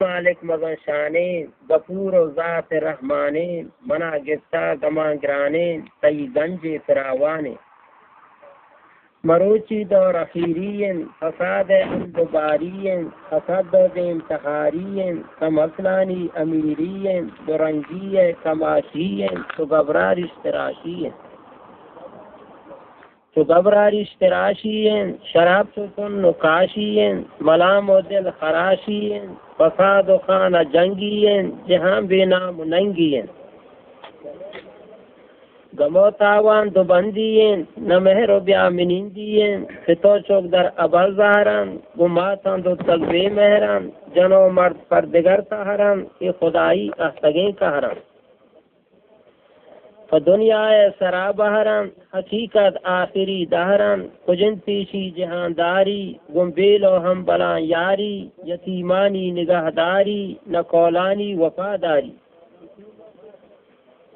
مالک مزن شانین غفور و ذات رحمانین منا گفتا گمان گرانین تی گنج فراوانین مروچی دور اخیرین فساد اندبارین حسد دیم تخارین کمسلانی امیرین درنگی کماشین تو گبرار اشتراشین شراب سکن نکاشین ملام و دل خراشین فساد و خانہ جنگین جہاں بے نام ننگین گمو تاوان دو بندین نہ مہر و بیا منیندین فتو چوک در ابل ظاہران گماتان دو تک بے مہران جنو مرد پر دگر تہران یہ خدائی احتگیں کہران فدنیا سرا بہران حقیقت آخری دہران کجن پیشی جہانداری گمبیل و ہم بلان یاری یتیمانی نگہداری نہ کولانی وفاداری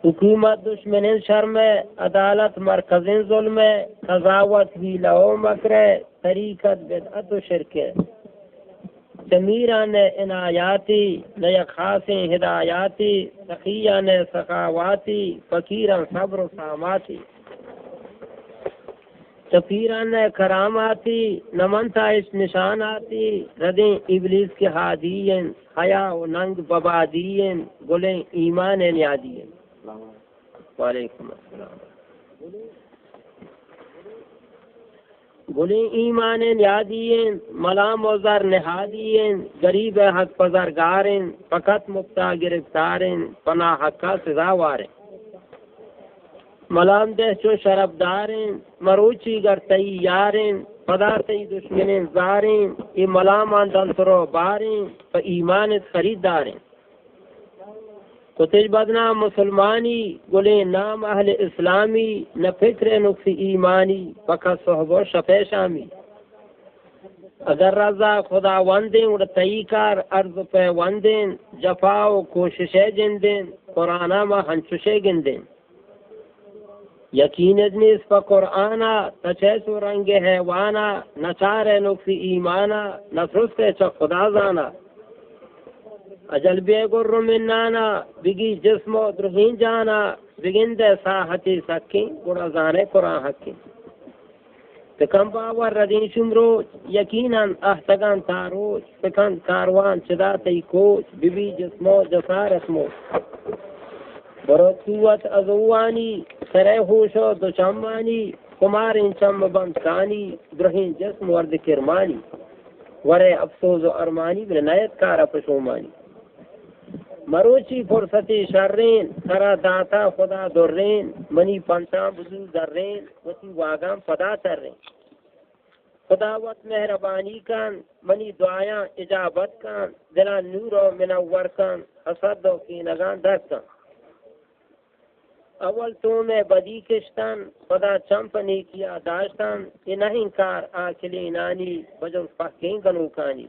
حکومت دشمن شرم عدالت مرکز ظلم قضاوت بھی لو مکر طریقت بدعت و شرک ضمیران عنایاتی نہ خاص ہدایاتی سخیان سخاواتی فقیران صبر و ساماتی سفیران کراماتی نمنتا اس نشاناتی ردیں ابلیس کے ہادین حیا و ننگ ببادین گلیں ایمان نیادین. وعلیکم السلام. گلیں ایمان یادین ملام و زر نہادین غریب حق پزرگارن فقط مبتا گرفتارن پناہ حقا سزاوارن ملام دہ چو شرف دارن مروچی گر تی یارن پدا تی دشمن زارن ای ملامان دنسرو بارن پا ایمان خریدارن کتج بدنام مسلمانی گلیں نام اہل اسلامی نہ فکر نقص ایمانی فقط صحب و شفے شامی اگر رضا خدا وندیں اڑ تئی کار عرض پہ وندیں جفا و کوششیں جندیں قرآن ما ہنچشے گندیں یقین ادنیس پا قرآنا تچیس و رنگ حیوانا نچار نقص ایمانا نسرس چک خدا زانا اجل بے گر منانا بگی جسم و درہین جانا بگند ساحتی سکیں گڑا زانے قرآن حقیں تکم باور ردین شمروچ یقیناً احتگان تاروچ تکن کاروان چدا تی کوچ بی جسم و جسارت موچ برو قوت ازوانی سرے خوش و دوچمانی کمار انچم بمسانی درہین جسم ورد کرمانی ورے افسوس و ارمانی بلنیت کارا پشومانی مروچی فرصتی شرین سرا داتا خدا درین منی پنچا بزو درین وتی واگام فدا ترین خداوت مہربانی کن منی دعایاں اجابت کن دلا نور و منور کن حسد و کینگان در کن اول تو میں بدی کشتن خدا چمپنی کیا داشتن یہ نہیں کار آکلی نانی بجن فقین گنوکانی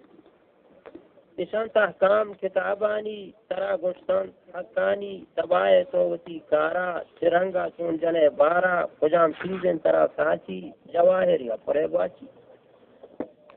نشان تحکام کتابانی ترا گشتن حقانی تبائے توتی کارا ترنگا چون جنے بارا خجام چیزیں ترا ساچی جواہر یا پرے باچی